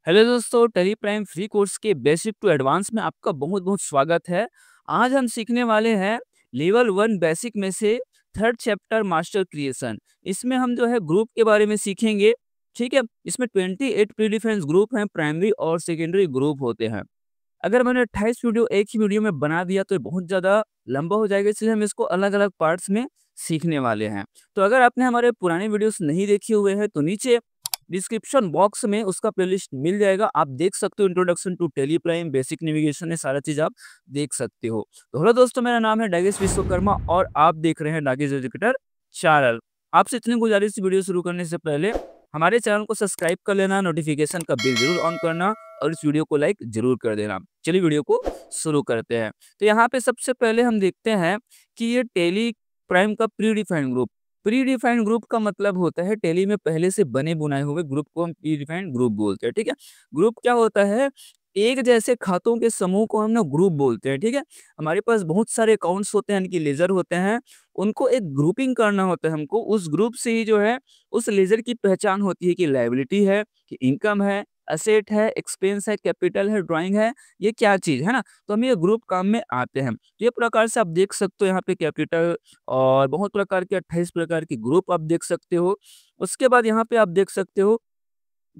Hello दोस्तों, Tally Prime free course के basic to advance में आपका बहुत बहुत स्वागत है। आज हम सीखने वाले हैं लेवल 1 बेसिक में से थर्ड चैप्टर मास्टर क्रिएशन। इसमें हम जो है ग्रुप के बारे में सीखेंगे। ठीक है, इसमें 28 प्री डिफरेंस ग्रुप हैं, प्राइमरी और सेकेंडरी ग्रुप होते हैं। अगर मैंने 28 वीडियो एक ही वीडियो में बना दिया तो ये बहुत ज़्यादा लंबा हो जाएगा, इसलिए हम इसको अलग-अलग पार्ट्स में सीखने वाले हैं। तो अगर आपने हमारे पुराने वीडियोस नहीं देखे हुए हैं तो नीचे डिस्क्रिप्शन बॉक्स में उसका प्लेलिस्ट मिल जाएगा। आप देख सकते हो, introduction to Tally Prime, basic navigation, ये सारा चीज़ आप देख सकते हो। तो हेलो दोस्तों, मेरा नाम है नागेश विश्वकर्मा और आप देख रहे हैं नागेश एजुकेटर चैनल। आपसे इतनी गुजारिश, वीडियो शुरू करने से पहले हमारे चैनल को सब्सक्राइब कर लेना, नोटिफिकेशन का बिल जरूर ऑन करना और इस वीडियो को लाइक जरूर कर देना। चलिए वीडियो को शुरू करते हैं। तो यहाँ पे सबसे पहले हम देखते हैं कि ये टेली प्राइम का pre defined group. Pre defined group का मतलब होता है टेली में पहले से बने बुनाए हुए ग्रुप को हम प्री डिफाइंड ग्रुप बोलते हैं। ठीक है, ग्रुप क्या होता है? एक जैसे खातों के समूह को हम ना ग्रुप बोलते हैं। ठीक है, हमारे पास बहुत सारे अकाउंट्स होते हैं, यानी कि लेजर होते हैं, उनको एक ग्रुपिंग करना होता है। हमको उस ग्रुप से ही जो है उस लेजर की पहचान होती है कि लायबिलिटी है, कि इनकम है, एसेट है, एक्सपेंस है, कैपिटल है, ड्राइंग है, ये क्या चीज़ है ना। तो हम ये ग्रुप काम में आते हैं। तो ये प्रकार से आप देख सकते हो यहाँ पे कैपिटल और बहुत प्रकार के 28 प्रकार के ग्रुप आप देख सकते हो। उसके बाद यहाँ पे आप देख सकते हो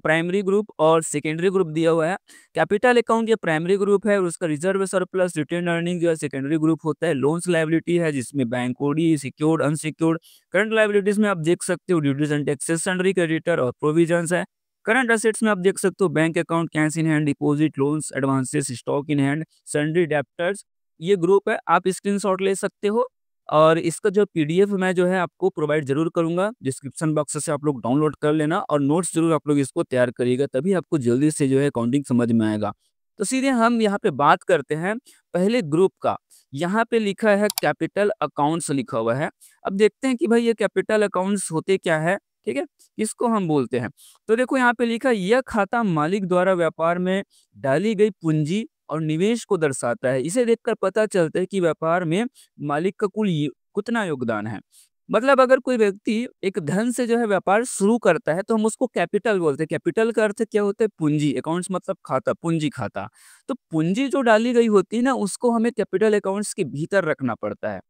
प्राइमरी ग्रुप और सेकेंडरी ग्रुप दिया हुआ है। कैपिटल अकाउंट ये प्राइमरी ग्रुप है और उसका रिजर्व सरप्लस रिटेन अर्निंग जो है सेकेंडरी ग्रुप होता है। लोन्स लायबिलिटी है जिसमें bank OD, secured, unsecured. Current liabilities में आप देख सकते हो duties and taxes, sundry creditor और प्रोविजंस है। करंट एसेट्स में आप देख सकते हो bank account, cash in hand, deposit, loans, advances, stock in hand, sundry debtors. ये ग्रुप है, आप स्क्रीनशॉट ले सकते हो और इसका जो पीडीएफ मैं जो है आपको प्रोवाइड ज़रूर करूँगा। डिस्क्रिप्शन बॉक्स से आप लोग डाउनलोड कर लेना और नोट्स ज़रूर आप लोग इसको तैयार करिएगा, तभी आपको जल्दी से जो है अकाउंटिंग समझ में आएगा। तो सीधे हम यहाँ पे बात करते हैं पहले ग्रुप का। यहाँ पे लिखा है कैपिटल अकाउंट्स लिखा हुआ है। अब देखते हैं कि भाई ये कैपिटल अकाउंट्स होते क्या है, ठीक है? किसको हम बोलते हैं? तो देखो यहाँ पे लिखा है, यह खाता मालिक द्वारा व्यापार में डाली गई पूँजी और निवेश को दर्शाता है। इसे देखकर पता चलता है कि व्यापार में मालिक का कितना योगदान है। मतलब अगर कोई व्यक्ति एक धन से जो है व्यापार शुरू करता है तो हम उसको कैपिटल बोलते हैं। कैपिटल का अर्थ क्या होता है? पूंजी। अकाउंट्स मतलब खाता, पूंजी खाता। तो पूंजी जो डाली गई होती है ना, उसको हमें कैपिटल अकाउंट्स के भीतर रखना पड़ता है।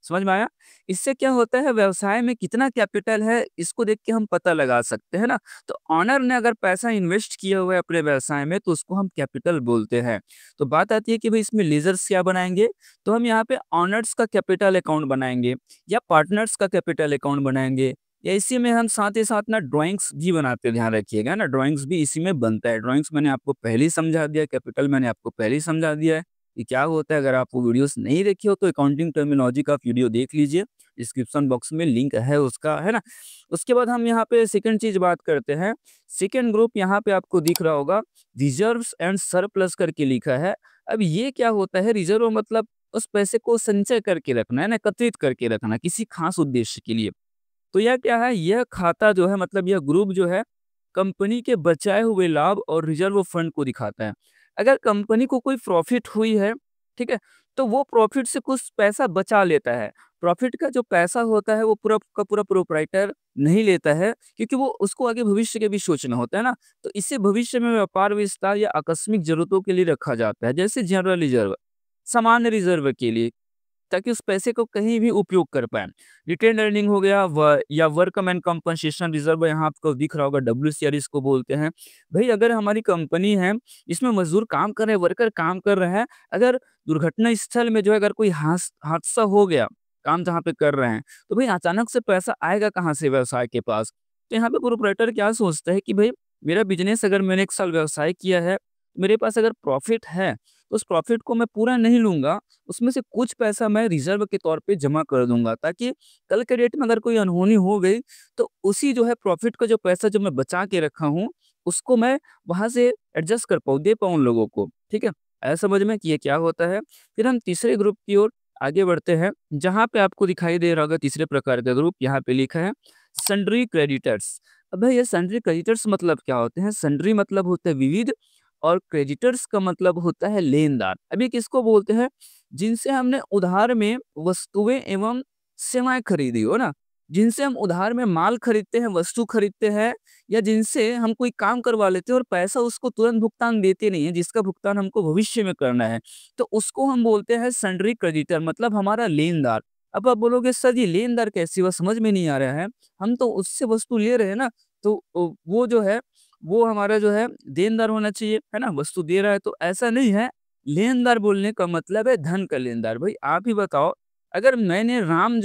समझ में आया? इससे क्या होता है, व्यवसाय में कितना कैपिटल है इसको देख के हम पता लगा सकते हैं ना। तो ऑनर ने अगर पैसा इन्वेस्ट किया हुआ है अपने व्यवसाय में तो उसको हम कैपिटल बोलते हैं। तो बात आती है कि भाई इसमें लीजर्स क्या बनाएंगे, तो हम यहाँ पे ऑनर्स का कैपिटल अकाउंट बनाएंगे या पार्टनर्स का कैपिटल अकाउंट बनाएंगे, या इसी में हम साथ ही साथ ना ड्राइंग्स भी बनाते हैं। ध्यान रखिएगा ना, ड्राइंग्स भी इसी में बनता है। ड्राइंग्स मैंने आपको पहले ही समझा दिया, कैपिटल मैंने आपको पहले ही समझा दिया है कि क्या होता है। अगर आप वो वीडियोस नहीं देखे हो तो अकाउंटिंग टर्मिनोलॉजी का वीडियो देख लीजिए, डिस्क्रिप्शन बॉक्स में लिंक है उसका, है ना। उसके बाद हम यहाँ पे सेकंड चीज बात करते हैं। सेकंड ग्रुप यहाँ पे आपको दिख रहा होगा, रिजर्व्स एंड सरप्लस करके लिखा है। अब ये क्या होता है? रिजर्व मतलब उस पैसे को संचय करके रखना है ना, एकत्रित करके रखना किसी खास उद्देश्य के लिए। तो यह क्या है? यह खाता जो है, मतलब यह ग्रुप जो है, कंपनी के बचाए हुए लाभ और रिजर्व फंड को दिखाता है। अगर कंपनी को कोई प्रॉफिट हुई है, ठीक है, तो वो प्रॉफिट से कुछ पैसा बचा लेता है। प्रॉफिट का जो पैसा होता है वो पूरा का पूरा प्रोप्राइटर नहीं लेता है, क्योंकि वो उसको आगे भविष्य के भी सोचना होता है ना। तो इसे भविष्य में व्यापार विस्तार या आकस्मिक जरूरतों के लिए रखा जाता है, जैसे जनरल रिजर्व, सामान्य रिजर्व के लिए, ताकि उस पैसे को कहीं भी उपयोग कर पाएँ। रिटेन अर्निंग हो गया या वर्कमैन कंपनसेशन रिजर्व, यहाँ आपको दिख रहा होगा, डब्ल्यूसीआर इसको बोलते हैं। भई अगर हमारी कंपनी है, इसमें मज़दूर काम कर रहे हैं, वर्कर काम कर रहे हैं, अगर दुर्घटना स्थल में जो है अगर कोई हादसा हो गया, काम जहाँ पे कर रहे हैं, तो भई अचानक से पैसा आएगा कहाँ से व्यवसाय के पास? तो यहाँ पे प्रोप्राइटर क्या सोचता है कि भई मेरा बिज़नेस, अगर मैंने 1 साल व्यवसाय किया है, मेरे पास अगर प्रॉफ़िट है, तो उस प्रॉफ़िट को मैं पूरा नहीं लूँगा, उसमें से कुछ पैसा मैं रिज़र्व के तौर पे जमा कर दूँगा, ताकि कल के डेट में अगर कोई अनहोनी हो गई, तो उसी जो है प्रॉफ़िट का जो पैसा जो मैं बचा के रखा हूँ, उसको मैं वहाँ से एडजस्ट कर पाऊँ, दे पाऊँ लोगों को। ठीक है? आया समझ में कि ये क्या होता है? फिर हम तीसरे ग्रुप की ओर आगे बढ़ते हैं, जहाँ पे आपको दिखाई दे रहा होगा तीसरे प्रकार का ग्रुप, यहाँ पे लिखा है सन्ड्री क्रेडिटर्स। अब भई ये सन्ड्री क्रेडिटर्स मतलब क्या होते हैं? सन्ड्री मतलब होता है विविध और क्रेडिटर्स का मतलब होता है लेनदार। अब ये किसको बोलते हैं? जिनसे हमने उधार में वस्तुएँ एवं सेवाएँ खरीदी हो ना, जिनसे हम उधार में माल खरीदते हैं, वस्तु खरीदते हैं या जिनसे हम कोई काम करवा लेते हैं और पैसा उसको तुरंत भुगतान देते नहीं है, जिसका भुगतान हमको भविष्य में करना है, तो उसको हम बोलते हैं सन्ड्री क्रेडिटर, मतलब हमारा लेनदार। अब आप बोलोगे सर ये लेनदार कैसी हुआ, समझ में नहीं आ रहा है, हम तो उससे वस्तु ले रहे हैं ना, तो वो जो है वो हमारा जो है देनदार होना चाहिए, है ना? वस्तु दे रहा है तो ऐसा नहीं है। लेनदार बोलने का मतलब है धन का लेनदार। भाई आप ही बताओ, अगर मैंने राम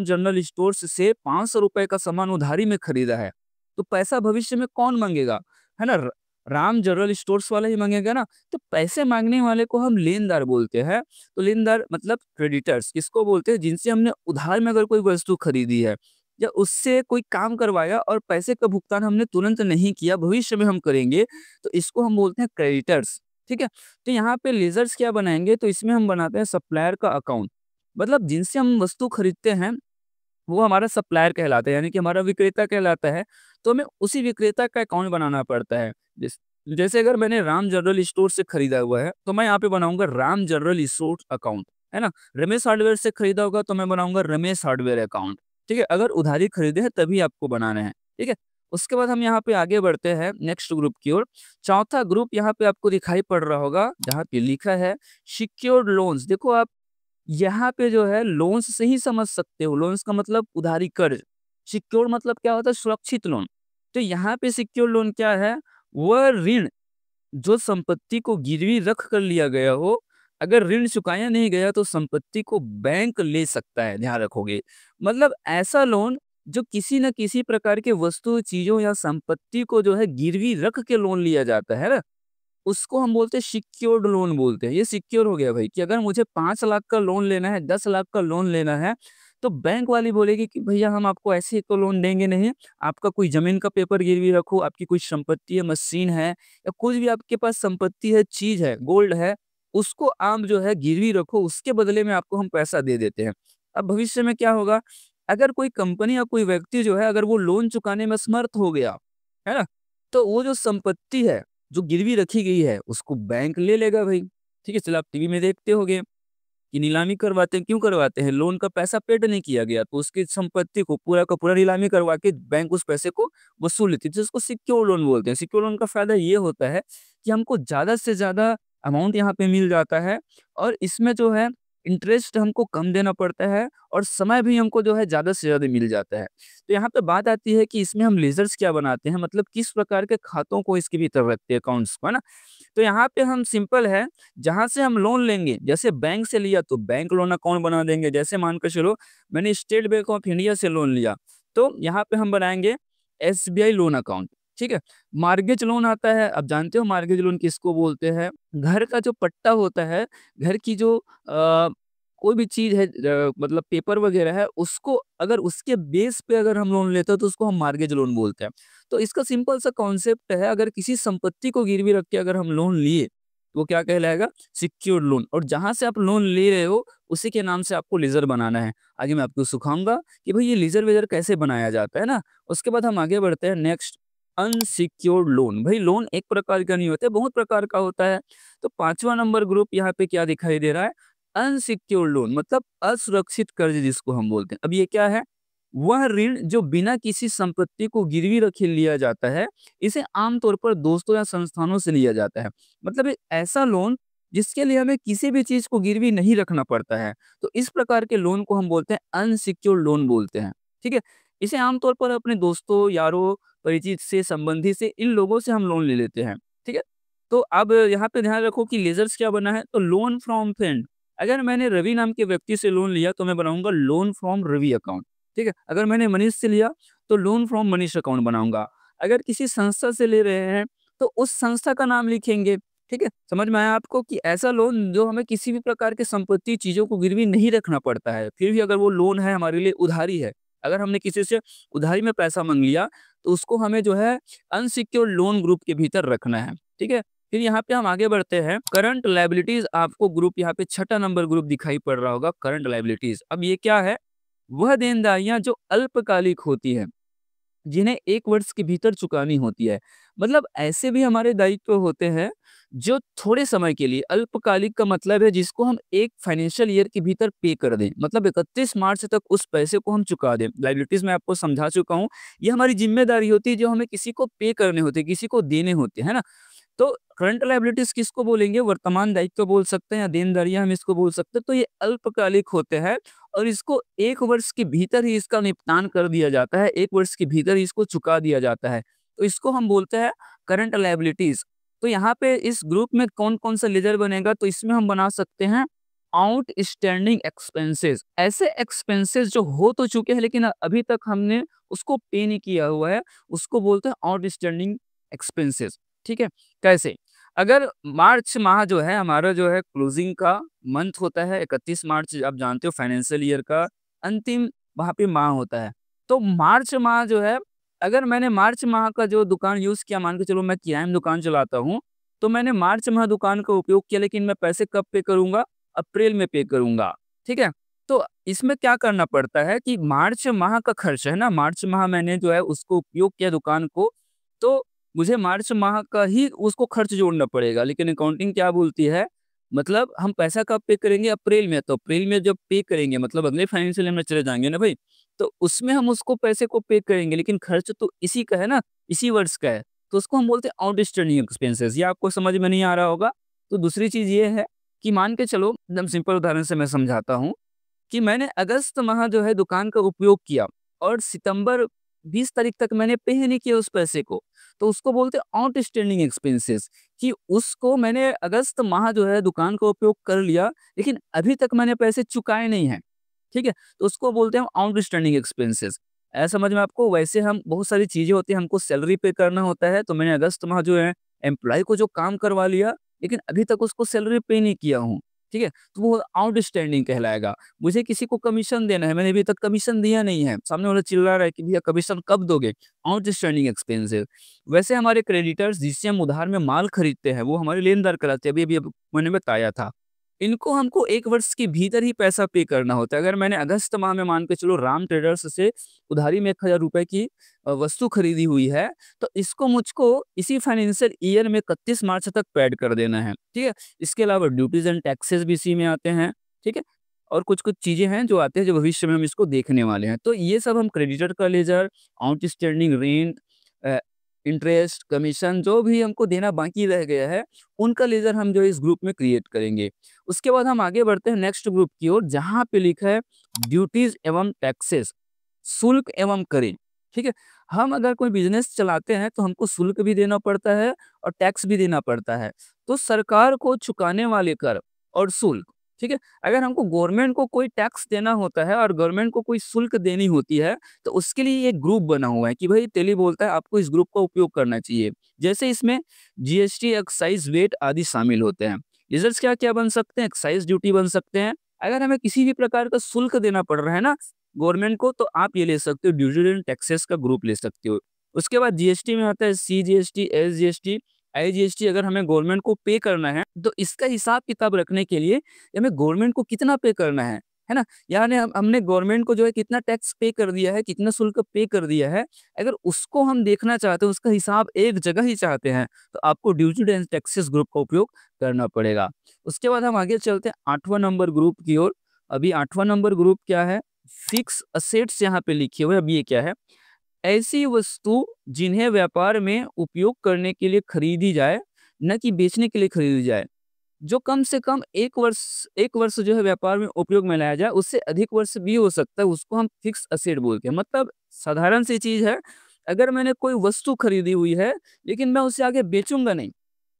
जनरल स्टोर्स से ₹500 का सामान उधारी में खरीदा है, तो पैसा भविष्य में कौन माँगेगा? है ना? राम जनरल स्टोर्स वाला ही माँगेगा ना। तो पैसे माँगने वाले को हम लेनदार बोलते हैं। तो लेनदार मतलब क्रेडिटर्स किसको बोलते हैं? जिनसे हमने उधार में अगर कोई वस्तु खरीदी है या उससे कोई काम करवाया और पैसे का भुगतान हमने तुरंत नहीं किया, भविष्य में हम करेंगे, तो इसको हम बोलते हैं क्रेडिटर्स, ठीक है? तो यहाँ पे लेज़र्स क्या बनाएँगे, तो इसमें हम बनाते हैं सप्लायर का अकाउंट। मतलब जिनसे हम वस्तु खरीदते हैं, वो हमारा सप्लायर कहलाता है, यानी कि हमारा विक्रेता कहलाता है, तो हमें उसी विक्रेता का अकाउंट बनाना पड़ता है। जैसे अगर मैंने राम जनरल स्टोर से खरीदा हुआ है, तो मैं यहाँ पे बनाऊँगा राम जनरल स्टोर अकाउंट, है ना? रमेश हार्डवेयर से खरीदा होगा, तो मैं बनाऊँगा रमेश हार्डवेयर अकाउंट, ठीक है? अगर उधारी खरीदे हैं, तभी आपको बनाना है, ठीक है? उसके बाद हम यहाँ पे आगे बढ़ते हैं नेक्स्ट ग्रुप की ओर। चौथा ग्रुप यहाँ पे आपको दिखाई पड़ रहा होगा, जहाँ पे लिखा है सिक्योर्ड लोन्स। देखो आप यहाँ पे जो है लोन्स से ही समझ सकते हो। लोन्स का मतलब उधारी कर्ज। सिक्योर मतलब क्या होता है? सुरक्षित लोन। तो यहाँ पे सिक्योर लोन क्या है? वह ऋण जो संपत्ति को गिरवी रख कर लिया गया हो, अगर ऋण चुकाया नहीं गया तो संपत्ति को बैंक ले सकता है, ध्यान रखोगे। मतलब ऐसा लोन जो किसी न किसी प्रकार के वस्तु, चीज़ों या संपत्ति को जो है गिरवी रख के लोन लिया जाता है ना, उसको हम बोलते हैं सिक्योर्ड लोन बोलते हैं। ये सिक्योर हो गया भाई कि अगर मुझे 5 लाख का लोन लेना है, 10 लाख का लोन लेना है, तो बैंक वाली बोलेगी कि भैया हम आपको ऐसे ही तो लोन देंगे नहीं। आपका कोई ज़मीन का पेपर गिरवी रखो, आपकी कोई संपत्ति है, मशीन है या कुछ भी आपके पास संपत्ति है, चीज़ है, गोल्ड है, उसको आप जो है गिरवी रखो, उसके बदले में आपको हम पैसा दे देते हैं। अब भविष्य में क्या होगा? अगर कोई कंपनी या कोई व्यक्ति जो है अगर वो लोन चुकाने में असमर्थ हो गया, है ना? तो वो जो संपत्ति है जो गिरवी रखी गई है, उसको बैंक ले लेगा भई, ठीक है? चलो आप टीवी में देखते होंगे कि नीलामी करवाते हैं, क्यों करवाते हैं? लोन का पैसा पेड नहीं किया गया, तो उसकी संपत्ति को पूरा का पूरा नीलामी करवा के बैंक उस पैसे को वसूल लेती है, जिसको सिक्योर लोन बोलते हैं। सिक्योर लोन का फ़ायदा ये होता है कि हमको ज़्यादा से ज़्यादा अमाउंट यहाँ पे मिल जाता है और इसमें जो है इंटरेस्ट हमको कम देना पड़ता है और समय भी हमको जो है ज़्यादा से ज़्यादा मिल जाता है। तो यहाँ पे बात आती है कि इसमें हम लेज़र्स क्या बनाते हैं, मतलब किस प्रकार के खातों को इसके भीतर रखते हैं, अकाउंट्स को, है ना? तो यहाँ पे हम सिंपल है, जहाँ से हम लोन लेंगे, जैसे बैंक से लिया तो बैंक लोन अकाउंट बना देंगे। जैसे मान के चलो मैंने स्टेट बैंक ऑफ इंडिया से लोन लिया, तो यहाँ पे हम बनाएँगे एसबीआई लोन अकाउंट, ठीक है? मॉर्गेज लोन आता है, आप जानते हो मॉर्गेज लोन किसको बोलते हैं? घर का जो पट्टा होता है, घर की जो कोई भी चीज़ है, मतलब पेपर वगैरह है, उसको अगर उसके बेस पे अगर हम लोन लेते हैं तो उसको हम मॉर्गेज लोन बोलते हैं। तो इसका सिंपल सा कॉन्सेप्ट है, अगर किसी संपत्ति को गिरवी रख के अगर हम लोन लिए, तो वो क्या कहलाएगा? Secured loan. और जहाँ से आप लोन ले रहे हो, उसी के नाम से आपको लेज़र बनाना है। आगे मैं आपको सिखाऊँगा कि भई ये लेज़र-वेज़र कैसे बनाया जाता है ना? उसके बाद हम आगे बढ़ते हैं नेक्स्ट, अनसिक्योर्ड लोन। भई लोन एक प्रकार का नहीं होता है, बहुत प्रकार का होता है। तो 5वां नंबर ग्रुप यहाँ पे क्या दिखाई दे रहा है? अनसिक्योर्ड लोन, मतलब असुरक्षित कर्ज जिसको हम बोलते हैं। अब ये क्या है? वह ऋण जो बिना किसी संपत्ति को गिरवी रखे लिया जाता है, इसे आमतौर पर दोस्तों या संस्थानों से लिया जाता है। मतलब एक ऐसा लोन जिसके लिए हमें किसी भी चीज़ को गिरवी नहीं रखना पड़ता है। तो इस प्रकार के लोन को हम बोलते हैं अनसिक्योर्ड लोन बोलते हैं, ठीक है? इसे आमतौर पर अपने दोस्तों, यारों, परिचित से, संबंधी से, इन लोगों से हम लोन ले लेते हैं, ठीक है? तो अब यहाँ पे ध्यान रखो कि लेज़र्स क्या बना है? तो लोन फ्रॉम फ्रेंड। अगर मैंने रवि नाम के व्यक्ति से लोन लिया तो मैं बनाऊँगा लोन फ्रॉम रवि अकाउंट, ठीक है? अगर मैंने मनीष से लिया तो लोन फ्रॉम मनीष अकाउंट बनाऊँगा। अगर किसी संस्था से ले रहे हैं तो उस संस्था का नाम लिखेंगे, ठीक है? समझ में आया आपको कि ऐसा लोन जो हमें किसी भी प्रकार की संपत्ति, चीज़ों को गिरवी नहीं रखना पड़ता है। फिर भी अगर वो लोन है हमारे लिए उधारी है। अगर हमने किसी से उधारी में पैसा माँग लिया तो उसको हमें जो है अनसिक्योर्ड लोन ग्रुप के भीतर रखना है, ठीक है? फिर यहाँ पे हम आगे बढ़ते हैं, करंट लायबिलिटीज। आपको ग्रुप यहाँ पे छठा नंबर ग्रुप दिखाई पड़ रहा होगा, करंट लायबिलिटीज। अब ये क्या है? वह देनदारियां जो अल्पकालिक होती है, जिन्हें 1 वर्ष के भीतर चुकानी होती है। मतलब ऐसे भी हमारे दायित्व होते हैं जो थोड़े समय के लिए, अल्पकालिक का मतलब है जिसको हम एक फाइनेंशियल ईयर के भीतर पे कर दें, मतलब 31 मार्च तक उस पैसे को हम चुका दें। लायबिलिटीज़ मैं आपको समझा चुका हूँ, ये हमारी ज़िम्मेदारी होती है जो हमें किसी को पे करने होते हैं, किसी को देने होते हैं, है ना? तो करंट लायबिलिटीज़ किसको बोलेंगे? वर्तमान दायित्व बोल सकते हैं या देनदारियाँ हम इसको बोल सकते हैं। तो ये अल्पकालिक होते हैं और इसको 1 वर्ष के भीतर ही इसका निपटान कर दिया जाता है, 1 वर्ष के भीतर ही इसको चुका दिया जाता है। तो इसको हम बोलते हैं करंट लायबिलिटीज़। तो यहाँ पे इस ग्रुप में कौन-कौन सा लेजर बनेगा? तो इसमें हम बना सकते हैं आउटस्टैंडिंग एक्सपेंसेस। ऐसे एक्सपेंसेस जो हो तो चुके हैं लेकिन अभी तक हमने उसको पे नहीं किया हुआ है, उसको बोलते हैं आउटस्टैंडिंग एक्सपेंसेस। ठीक है? कैसे? अगर मार्च माह जो है हमारा जो है क्लोजिंग का मंथ होता है, 31 मार्च आप जानते हो फाइनेंशियल ईयर का अंतिम वहाँ पे माह होता है। तो मार्च माह जो है, अगर मैंने मार्च माह का जो दुकान यूज़ किया, मान के चलो मैं किराए में दुकान चलाता हूँ, तो मैंने मार्च माह दुकान का उपयोग किया लेकिन मैं पैसे कब पे करूँगा? अप्रैल में पे करूँगा। ठीक है? तो इसमें क्या करना पड़ता है कि मार्च माह का खर्च है ना, मार्च माह मैंने जो है उसको उपयोग किया दुकान को, तो मुझे मार्च माह का ही उसको खर्च जोड़ना पड़ेगा। लेकिन अकाउंटिंग क्या बोलती है, मतलब हम पैसा कब पे करेंगे? अप्रैल में। तो अप्रैल में जब पे करेंगे मतलब अगले फाइनेंशियल ईयर में चले जाएँगे ना भई, तो उसमें हम उसको पैसे को पे करेंगे लेकिन खर्च तो इसी का है ना, इसी वर्ष का है। तो उसको हम बोलते हैं आउटस्टैंडिंग एक्सपेंसेस। ये आपको समझ में नहीं आ रहा होगा। तो दूसरी चीज़ ये है कि मान के चलो, एकदम सिंपल उदाहरण से मैं समझाता हूँ कि मैंने अगस्त माह जो है दुकान का उपयोग किया और सितंबर 20 तारीख तक मैंने पे ही नहीं किया उस पैसे को, तो उसको बोलते हैं आउटस्टैंडिंग एक्सपेंसेस, कि उसको मैंने अगस्त माह जो है दुकान का उपयोग कर लिया, लेकिन अभी तक मैंने पैसे चुकाए नहीं हैं, ठीक है? तो उसको बोलते हैं आउटस्टैंडिंग एक्सपेंसेस। ऐसा समझ में आपको? वैसे हम बहुत सारी चीज़ें होती हैं, हमको सैलरी पे करना होता है, तो मैंने अगस्त माह जो है एम्प्लॉयी को जो काम करवा लिया, लेकिन अभी तक उसको सैलरी पे नहीं किया हूँ, ठीक है? तो वो आउटस्टैंडिंग कहलाएगा। मुझे किसी को कमीशन देना है, मैंने अभी तक कमीशन दिया नहीं है, सामने वाला चिल्ला रहा है कि भैया कमीशन कब दोगे? Outstanding expenses. वैसे हमारे क्रेडिटर्स जिससे हम उधार में माल खरीदते हैं, वो हमारे लेनदार कहलाते हैं, अभी-अभी मैंने बताया था। इनको हमको 1 वर्ष के भीतर ही पैसा पे करना होता है। अगर मैंने अगस्त माह में मान के चलो राम ट्रेडर्स से उधारी में ₹1000 की वस्तु खरीदी हुई है, तो इसको मुझको इसी फाइनेंशियल ईयर में 31 मार्च तक पेड कर देना है, ठीक है? इसके अलावा ड्यूटीज़ एंड टैक्सेस भी इसी में आते हैं, ठीक है? और कुछ-कुछ चीज़ें हैं जो आते हैं जो भविष्य में हम इसको देखने वाले हैं। तो ये सब हम क्रेडिटर का लेज़र, आउटस्टैंडिंग रेंट, अ, इंटरेस्ट, कमीशन जो भी हमको देना बाकी रह गया है, उनका लेज़र हम जो है इस ग्रुप में क्रिएट करेंगे। उसके बाद हम आगे बढ़ते हैं नेक्स्ट ग्रुप की ओर, जहाँ पे लिखा है ड्यूटीज़ एवं टैक्सेस, शुल्क एवं करें, ठीक है? हम अगर कोई बिज़नेस चलाते हैं तो हमको शुल्क भी देना पड़ता है और टैक्स भी देना पड़ता है। तो सरकार को चुकाने वाले कर और शुल्क, ठीक है? अगर हमको गवर्नमेंट को कोई टैक्स देना होता है और गवर्नमेंट को कोई शुल्क देनी होती है, तो उसके लिए एक ग्रुप बना हुआ है कि भई टेली बोलता है आपको इस ग्रुप का उपयोग करना चाहिए। जैसे इसमें जीएसटी, एक्साइज़, वेट आदि शामिल होते हैं। रिजल्ट्स क्या-क्या बन सकते हैं? एक्साइज़ ड्यूटी बन सकते हैं। अगर हमें किसी भी प्रकार का शुल्क देना पड़ रहा है ना गवर्नमेंट को, तो आप ये ले सकते हो, ड्यूटी एंड टैक्सेस का ग्रुप ले सकते हो। उसके बाद जीएसटी में आता है सीजीएसटी, एसजीएसटी, आईजीएसटी। अगर हमें गवर्नमेंट को पे करना है, तो इसका हिसाब-किताब रखने के लिए हमें गवर्नमेंट को कितना पे करना है ना? यानी हमने गवर्नमेंट को जो है कितना टैक्स पे कर दिया है, कितना शुल्क पे कर दिया है, अगर उसको हम देखना चाहते हैं, उसका हिसाब एक जगह ही चाहते हैं, तो आपको ड्यूटी एंड टैक्सेस ग्रुप का उपयोग करना पड़ेगा। उसके बाद हम आगे चलते हैं 8वाँ नंबर ग्रुप की ओर। अभी 8वाँ नंबर ग्रुप क्या है? फिक्स असेट्स यहाँ पे लिखे हुए हैं। अब ये क्या है? ऐसी वस्तु जिन्हें व्यापार में उपयोग करने के लिए खरीदी जाए, न कि बेचने के लिए खरीदी जाए। जो कम से कम 1 वर्ष जो है व्यापार में उपयोग में लाया जाए, उससे अधिक वर्ष भी हो सकता है, उसको हम फिक्स असेट बोलते हैं। मतलब साधारण सी चीज़ है, अगर मैंने कोई वस्तु खरीदी हुई है, लेकिन मैं उसे आगे बेचूँगा नहीं,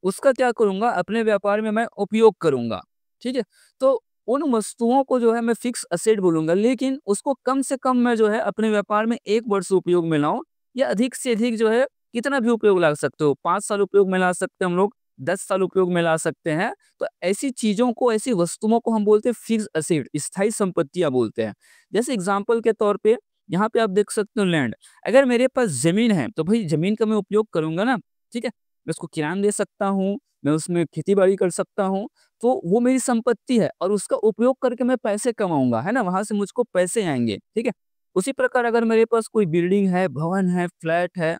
उसका क्या करूँगा, अपने व्यापार में मैं उपयोग करूँगा, ठीक है? तो उन वस्तुओं को जो है मैं फिक्स असेट बोलूँगा, लेकिन उसको कम से कम मैं जो है अपने व्यापार में 1 वर्ष उपयोग में लाऊँ, या अधिक से अधिक जो है कितना भी उपयोग ला सकते हो, 5 साल उपयोग में ला सकते हैं हम लोग, 10 साल उपयोग में ला सकते हैं। तो ऐसी चीज़ों को, ऐसी वस्तुओं को हम बोलते हैं फिक्स असेट, स्थायी संपत्तियाँ बोलते हैं। जैसे एग्ज़ाम्पल के तौर पे यहाँ पे आप देख सकते हो लैंड। अगर मेरे पास ज़मीन है, तो भई ज़मीन का मैं उपयोग करूँगा ना, ठीक है? मैं उसको किराए में दे सकता हूँ, मैं उसमें खेती-बाड़ी कर सकता हूँ, तो वो मेरी संपत्ति है और उसका उपयोग करके मैं पैसे कमाऊँगा, है ना? वहाँ से मुझको पैसे आएँगे, ठीक है? उसी प्रकार अगर मेरे पास कोई बिल्डिंग है, भवन है, फ्लैट है,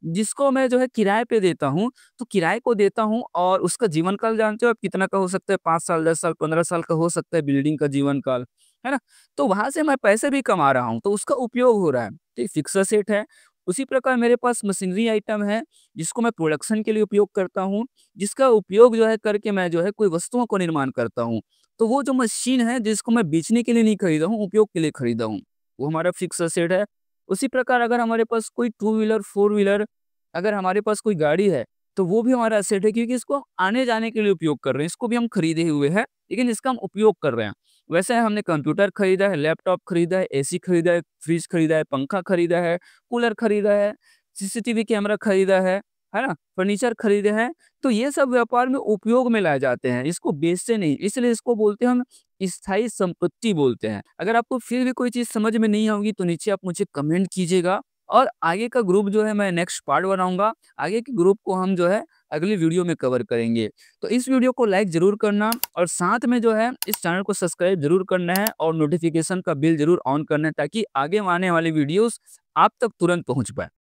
जिसको मैं जो है किराए पे देता हूँ, तो किराए को देता हूँ और उसका जीवन काल जानते हो आप कितना का हो सकता है? 5 साल, 10 साल, 15 साल का हो सकता है बिल्डिंग का जीवन काल, है ना? तो वहाँ से मैं पैसे भी कमा रहा हूँ, तो उसका उपयोग हो रहा है। तो ये फिक्स्ड एसेट है। उसी प्रकार मेरे पास मशीनरी आइटम है, जिसको मैं प्रोडक्शन के लिए उपयोग करता हूँ, जिसका उपयोग जो है करके मैं जो है कोई वस्तुओं को निर्माण करता हूँ। तो वो जो मशीन है जिसको मैं बेचने के लिए नहीं खरीदा हूँ, उपयोग के लिए खरीदा हूँ, वो हमारा फिक्स्ड एसेट है। उसी प्रकार अगर हमारे पास कोई टू व्हीलर, फोर व्हीलर अगर हमारे पास कोई गाड़ी है, तो वो भी हमारा एसेट है क्योंकि इसको हम आने-जाने के लिए उपयोग कर रहे हैं। इसको भी हम खरीदे हुए हैं, लेकिन इसका हम उपयोग कर रहे हैं। वैसे हमने कंप्यूटर खरीदा है, लैपटॉप खरीदा है, एसी खरीदा है, फ्रिज खरीदा है, पंखा खरीदा है, कूलर खरीदा है, सीसीटीवी कैमरा खरीदा है ना? फर्नीचर खरीदे हैं, तो ये सब व्यापार में उपयोग में लाए जाते हैं, इसको बेचते नहीं। इसलिए इसको बोलते हैं हम स्थायी संपत्ति बोलते हैं। अगर आपको फिर भी कोई चीज़ समझ में नहीं आएगी तो नीचे आप मुझे कमेंट कीजिएगा और आगे का ग्रुप जो है मैं नेक्स्ट पार्ट बनाऊँगा। आगे के ग्रुप को हम जो है अगली वीडियो में कवर करेंगे। तो इस वीडियो को लाइक ज़रूर करना और साथ में जो है इस चैनल को सब्सक्राइब ज़रूर करना है और नोटिफ़िकेशन का बेल ज़रूर ऑन करना है ताकि आगे आने वाली वीडियोज़ आप तक तुरंत पहुँच पाएँ।